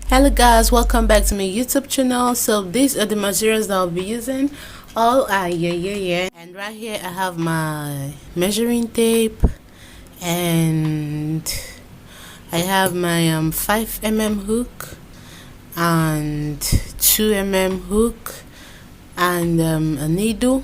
Hello guys, welcome back to my YouTube channel. So these are the materials that I'll be using. And right here I have my measuring tape, and I have my 5mm hook and 2mm hook and a needle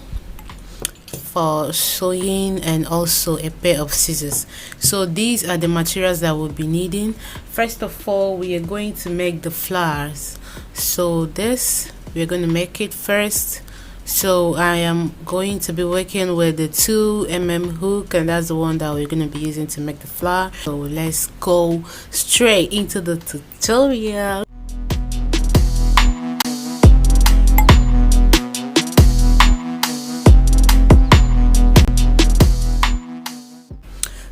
for sewing, and also a pair of scissors. So these are the materials that we'll be needing. First of all, we are going to make the flowers. So this, we're going to make it first. So I am going to be working with the 2mm hook, and that's the one that we're going to be using to make the flower. So let's go straight into the tutorial.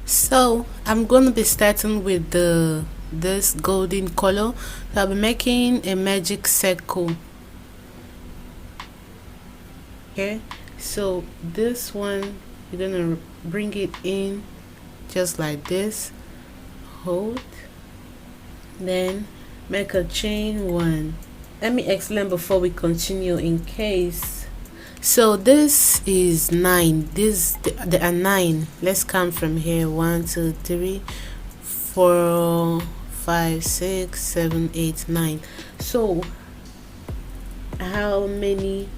So I'm going to be starting with this golden color. So I'll be making a magic circle. Okay, so this one, you're gonna bring it in just like this, hold, then make a chain one. Let me explain before we continue in case. So this is 9. There are 9. Let's count from here. 1 2 3 4 5 6 7 8 9. So how many,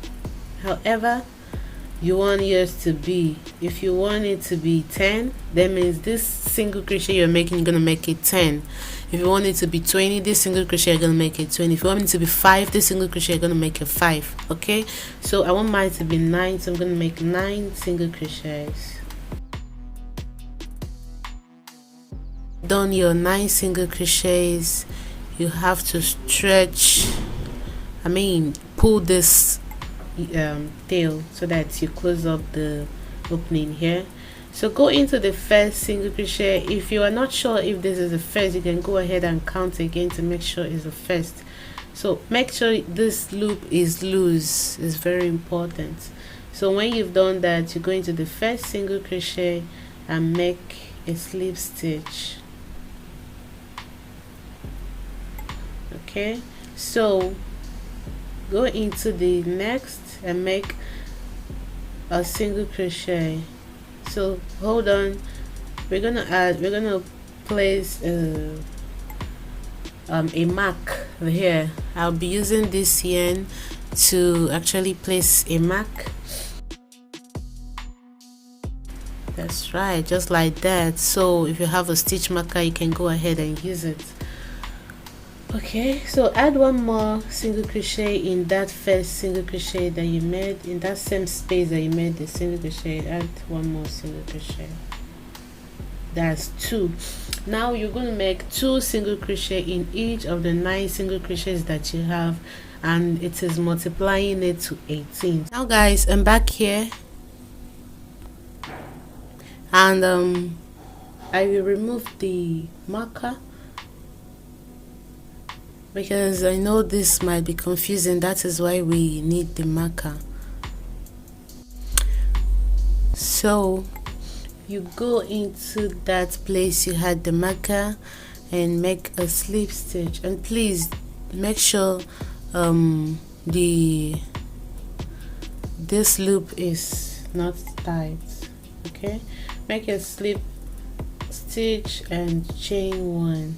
however you want yours to be. If you want it to be 10, that means this single crochet you're making, you're gonna make it 10. If you want it to be 20, this single crochet you're gonna make it 20. If you want it to be 5, this single crochet you're gonna make it 5. Okay, so I want mine to be 9, so I'm gonna make 9 single crochets. Done your 9 single crochets, you have to stretch, pull this tail so that you close up the opening here. So go into the first single crochet. If you are not sure if this is the first, you can go ahead and count again to make sure it's the first. So make sure this loop is loose, it's very important. So when you've done that, you go into the first single crochet and make a slip stitch. Okay, so go into the next and make a single crochet. So hold on, we're gonna place a mark here. I'll be using this yarn to actually place a mark. That's right, just like that. So if you have a stitch marker, you can go ahead and use it. Okay, so add one more single crochet in that first single crochet that you made, in that same space that you made the single crochet. Add one more single crochet. That's 2. Now you're going to make 2 single crochet in each of the 9 single crochets that you have, and it is multiplying it to 18. Now guys, I'm back here, and I will remove the marker because I know this might be confusing. That is why we need the marker. So you go into that place you had the marker and make a slip stitch, and please make sure this loop is not tight. Okay, make a slip stitch and chain 1.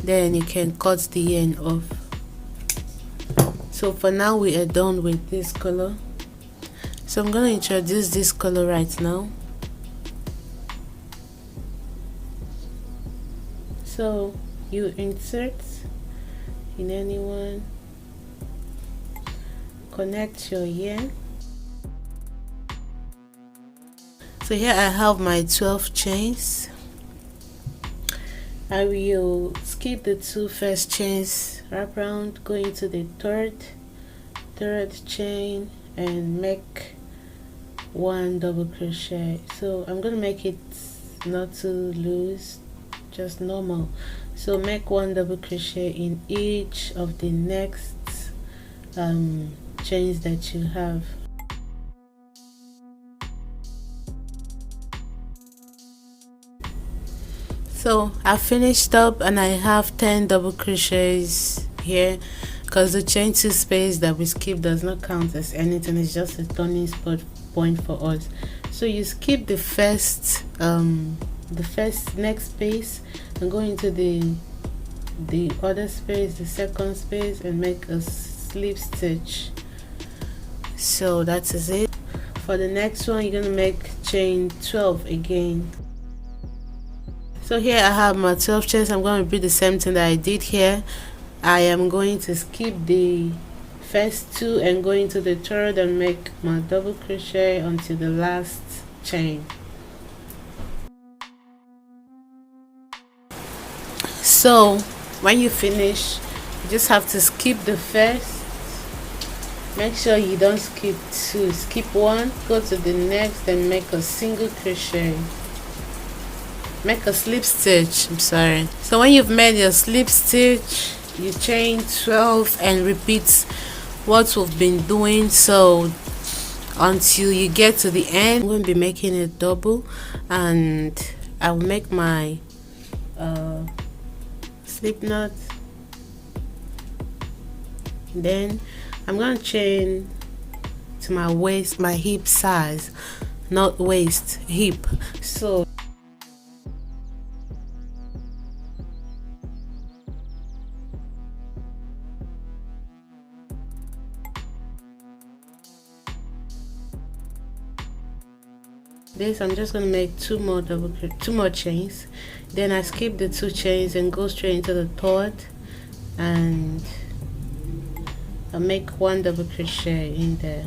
Then you can cut the yarn off. So for now we are done with this color, so I'm going to introduce this color right now. So you insert in any one, connect your yarn. So here I have my 12 chains. I will skip the 2 first chains, wrap around, go into the third chain and make 1 double crochet. So I'm going to make it not too loose, just normal. So make 1 double crochet in each of the next chains that you have. So I finished up and I have 10 double crochets here, because the chain 2 space that we skip does not count as anything. It's just a turning spot point for us. So you skip the first next space and go into the other space, the second space, and make a slip stitch. So that is it. For the next one, you're gonna make chain 12 again. So here I have my 12 chains. I'm going to repeat the same thing that I did here. I am going to skip the first 2 and go into the third and make my double crochet until the last chain. So when you finish, you just have to skip the first. Make sure you don't skip 2. Skip 1, go to the next and make a single crochet. Make a slip stitch, I'm sorry. So when you've made your slip stitch, you chain 12 and repeat what we've been doing, so until you get to the end. I'm going to be making a double, and I'll make my slip knot. Then I'm going to chain to my waist, my hip size, not waist, hip. So this, I'm just going to make 2 more chains. Then I skip the 2 chains and go straight into the third, and I'll make 1 double crochet in there.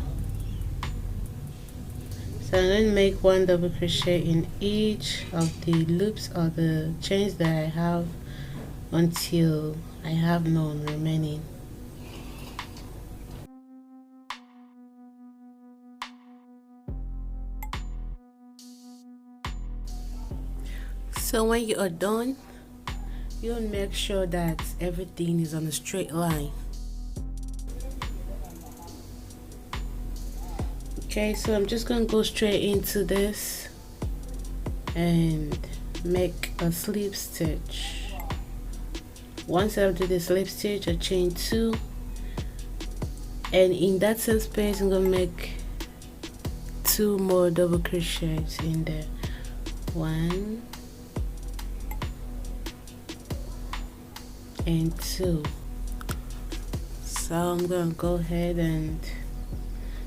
So I'm going to make 1 double crochet in each of the loops or the chains that I have until I have none remaining. So when you are done, you'll make sure that everything is on a straight line. Okay, so I'm just going to go straight into this and make a slip stitch. Once I do the slip stitch, I chain 2, and in that same space I'm going to make 2 more double crochets in there. 1 and 2. So I'm going to go ahead and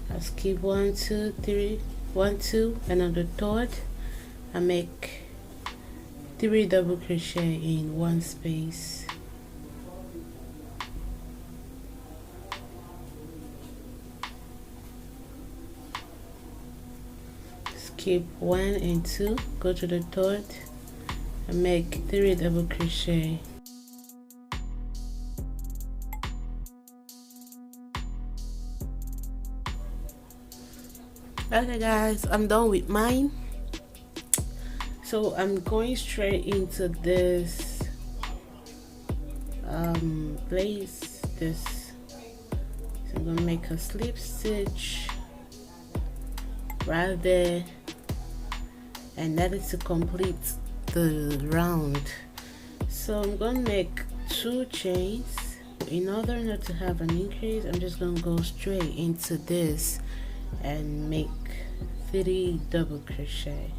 I'll skip 1 2 3 1 2, and on the third I make 3 double crochet in one space. Skip 1 and 2, go to the third and make 3 double crochet. Okay guys, I'm done with mine. So I'm going straight into this place, this. So I'm gonna make a slip stitch right there, and that is to complete the round. So I'm gonna make 2 chains. In order not to have an increase, I'm just gonna go straight into this and make 3 double crochet,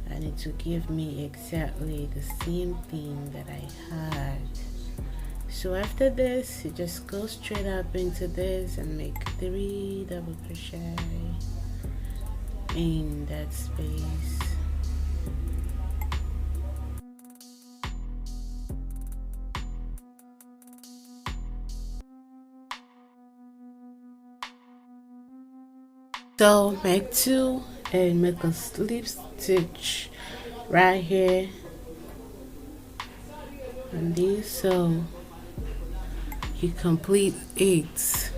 and it will give me exactly the same thing that I had. So after this, you just go straight up into this and make 3 double crochet in that space. So make 2 and make a slip stitch right here and this, so you complete it.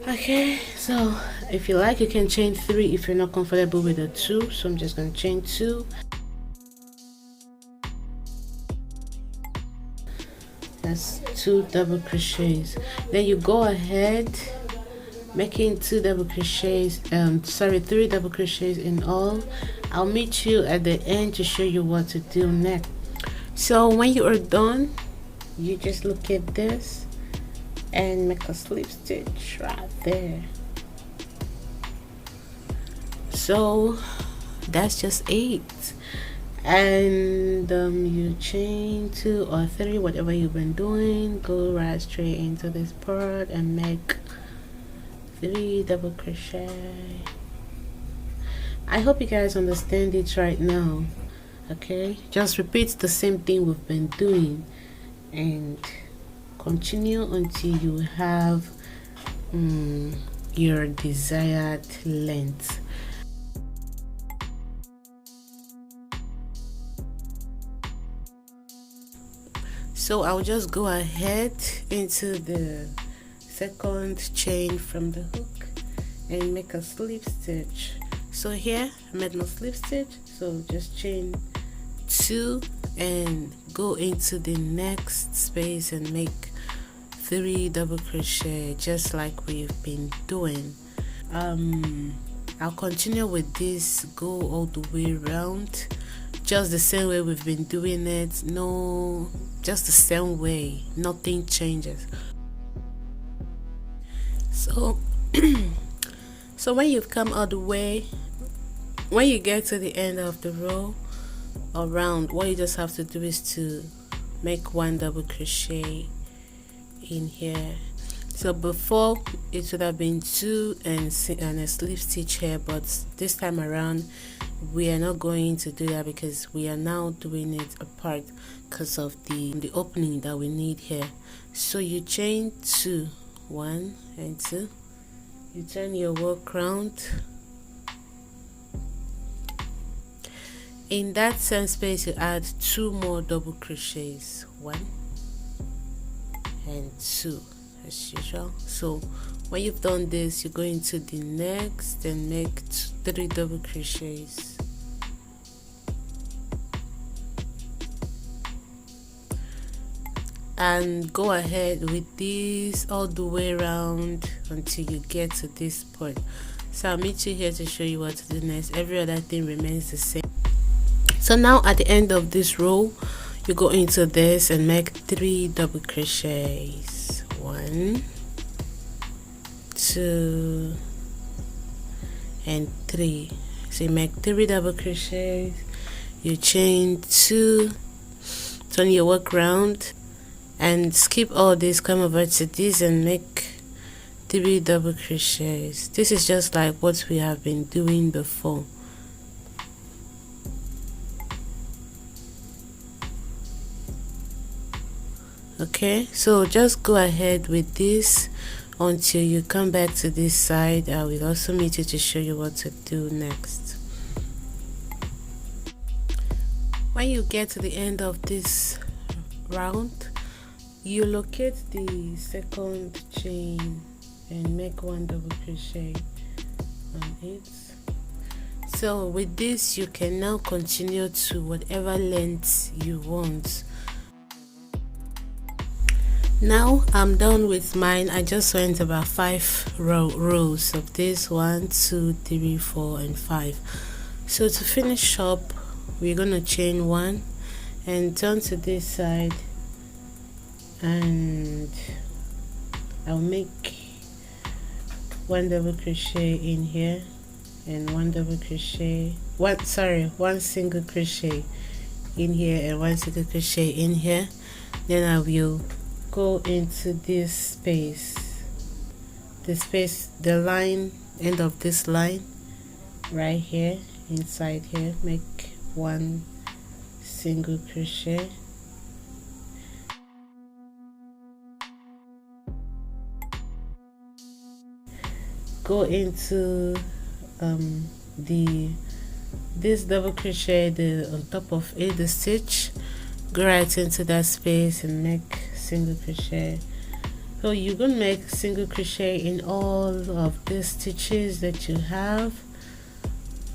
Okay, so if you like, you can chain 3 if you're not comfortable with the 2. So I'm just going to chain 2. That's 2 double crochets. Then you go ahead making 2 double crochets, 3 double crochets in all, I'll meet you at the end to show you what to do next. So when you are done, you just look at this and make a slip stitch right there. So that's just it. And you chain 2 or 3, whatever you've been doing, go right straight into this part and make 3 double crochet. I hope you guys understand it right now. Okay, just repeat the same thing we've been doing and continue until you have your desired length. So I'll just go ahead into the second chain from the hook and make a slip stitch. So here I made my slip stitch, so just chain 2 and go into the next space and make 3 double crochet just like we've been doing. I'll continue with this, go all the way around just the same way we've been doing it. No, just the same way, nothing changes. So so when you've come all the way, when you get to the end of the row or round, what you just have to do is to make 1 double crochet in here. So before it would have been 2 and a slip stitch here, but this time around we are not going to do that because we are now doing it apart because of the opening that we need here. So you chain 2, 1 and 2, you turn your work round. In that same space you add 2 more double crochets, 1 and 2 as usual. So when you've done this, you go into the next and make 3 double crochets. And go ahead with this all the way around until you get to this point. So I'll meet you here to show you what to do next. Every other thing remains the same. So now at the end of this row, you go into this and make 3 double crochets. 1, 2 and 3. So you make 3 double crochets, you chain 2, turn your work round and skip all this, come over to this and make 3 double crochets. This is just like what we have been doing before. Okay, so just go ahead with this until you come back to this side. I will also meet you to show you what to do next. When you get to the end of this round, you locate the second chain and make 1 double crochet on it. So with this you can now continue to whatever length you want. Now I'm done with mine. I just went about 5 rows of this, 1, 2, 3, 4 and 5. So to finish up, we're gonna chain 1 and turn to this side, and I'll make 1 double crochet in here and 1 double crochet, one single crochet in here and 1 single crochet in here. Then I will go into this space, the line, end of this line right here, inside here, make 1 single crochet, go into this double crochet on top of it, the stitch, go right into that space and make single crochet. So you're gonna make single crochet in all of the stitches that you have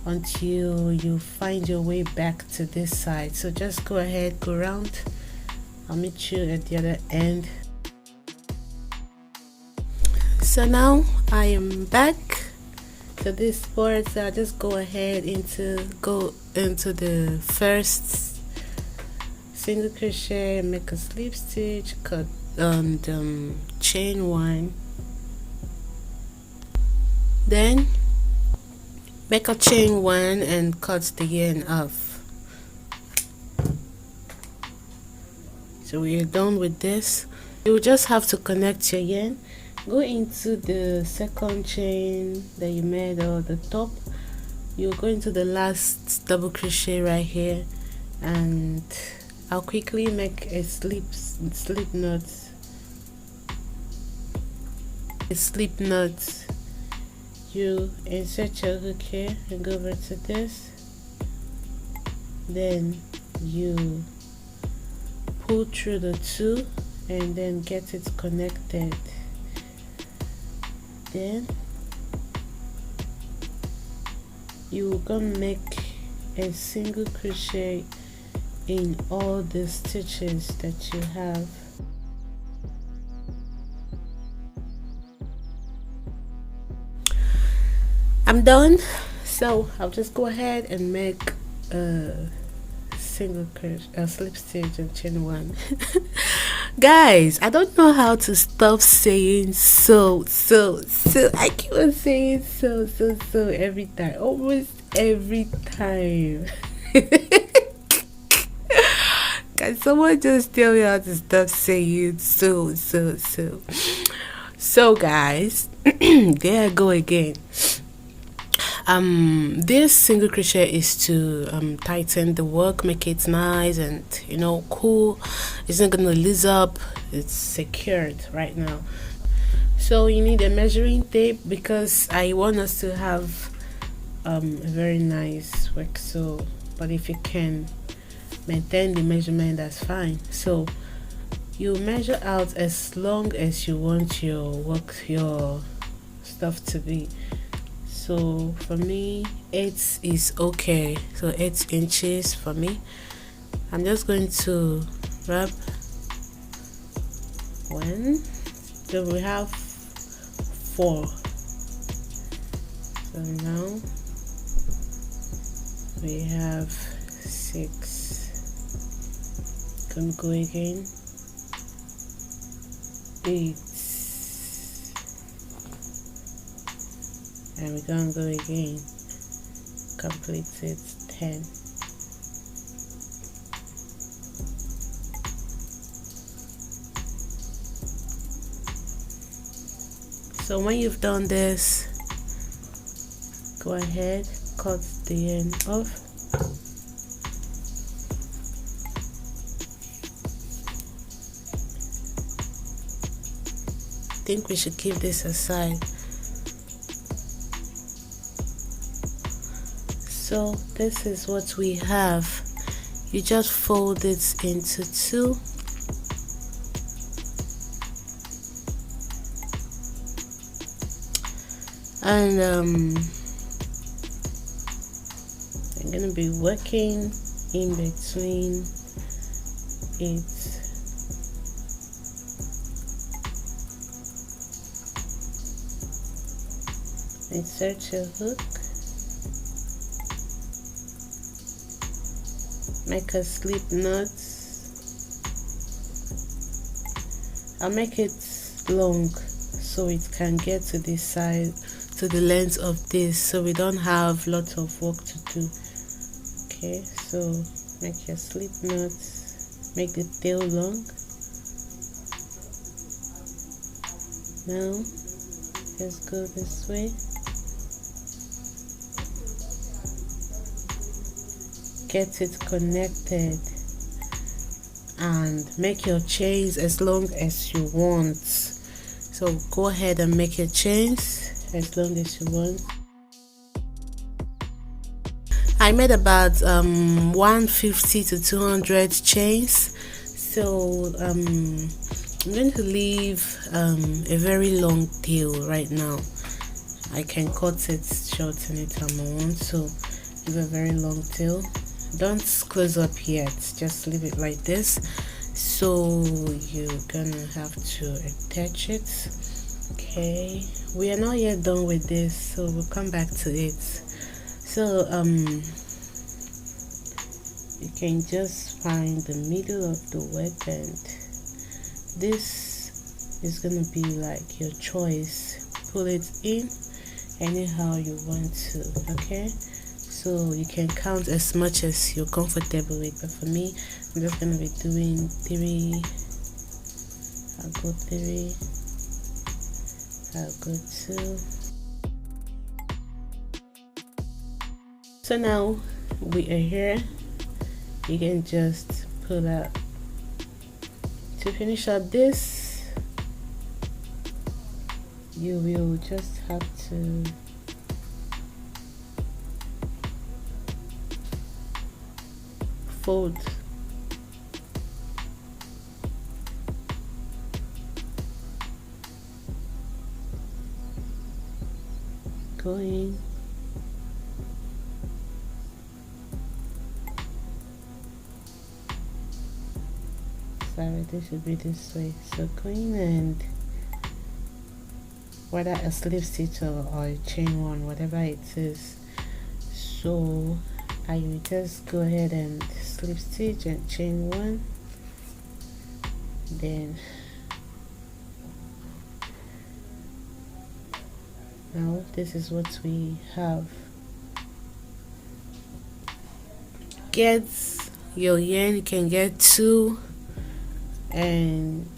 until you find your way back to this side. So just go ahead, go around. I'll meet you at the other end. So now I am back So this part, so I'll just go ahead go into the first single crochet, make a slip stitch, cut and chain one, then make a chain one and cut the yarn off. So we're done with this. You just have to connect your yarn, go into the second chain that you made, or the top. You go into the last double crochet right here, and I'll quickly make a slip knot. You insert your hook here and go over to this, then you pull through the two and then get it connected. Then you gonna make a single crochet in all the stitches that you have. I'm done, so I'll just go ahead and make a single crochet, slip stitch and chain one. Guys, I don't know how to stop saying so. I keep on saying so every time, almost every time. Can someone just tell me how to stop saying so? So guys, there I go again. This single crochet is to tighten the work, make it nice and cool. It's not gonna lose up, it's secured right now. So you need a measuring tape because I want us to have a very nice work. So but if you can maintain the measurement, that's fine. So you measure out as long as you want your stuff to be. So for me 8 is okay, so 8 inches for me. I'm just going to wrap one, so we have 4. So now we have 6. Gonna go again, 8. And we're gonna go again, complete it, 10. So when you've done this, go ahead, cut the end off. I think we should keep this aside. So this is what we have. You just fold it into 2. And I'm gonna be working in between it. Insert your hook. Make a slip knot. I'll make it long so it can get to this side, to the length of this, so we don't have lots of work to do. Okay, so make your slip knot, make the tail long. Now let's go this way. Get it connected and make your chains as long as you want. So go ahead and make your chains as long as you want. I made about 150 to 200 chains. So I'm going to leave a very long tail right now. I can cut it, shorten it if I want. So leave a very long tail. Don't close up yet, just leave it like this. So you're gonna have to attach it. Okay, we are not yet done with this, so we'll come back to it. So you can just find the middle of the work, and this is gonna be like your choice. Pull it in anyhow you want to. Okay, so you can count as much as you're comfortable with, but for me, I'm just gonna be doing 3. I'll go 3, I'll go 2. So now we are here. You can just pull out. To finish up this, you will just have to fold. Go in. Sorry, this should be this way. So go in, and whether a slip stitch or a chain one, whatever it is, so I will just go ahead and slip stitch and chain 1. Then now this is what we have. Get your yarn, you can get 2 and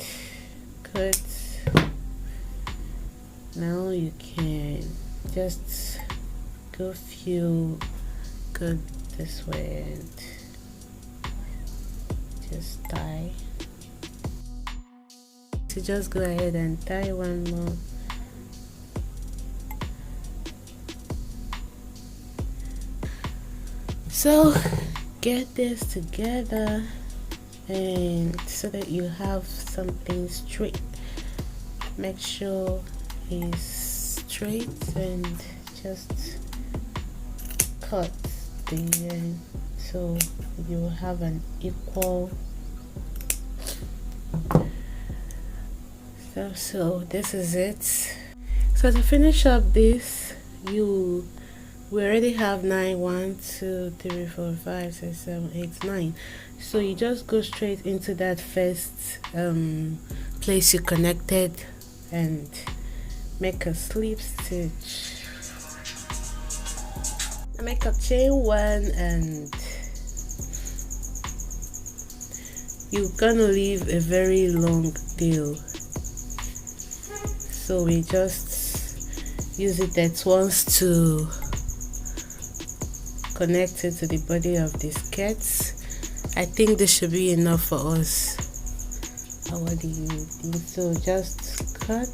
cut. Now you can just go this way and just tie. So just go ahead and tie one more. So get this together, and so that you have something straight, make sure it's straight and just cut the yarn so you will have an equal. So this is it. So to finish up this, we already have 9, 1, 2, 3, 4, 5, 6, 7, 8, 9. So you just go straight into that first place you connected and make a slip stitch. Make a chain 1, and you're gonna leave a very long tail. So we just use it at once to connect it to the body of the skirts. I think this should be enough for us. What do you think? So just cut.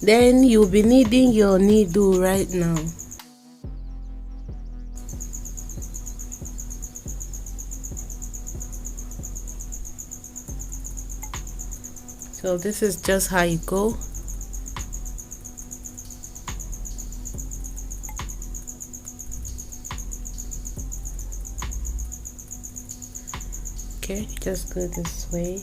Then you'll be needing your needle right now. So this is just how you go. Okay, just go this way.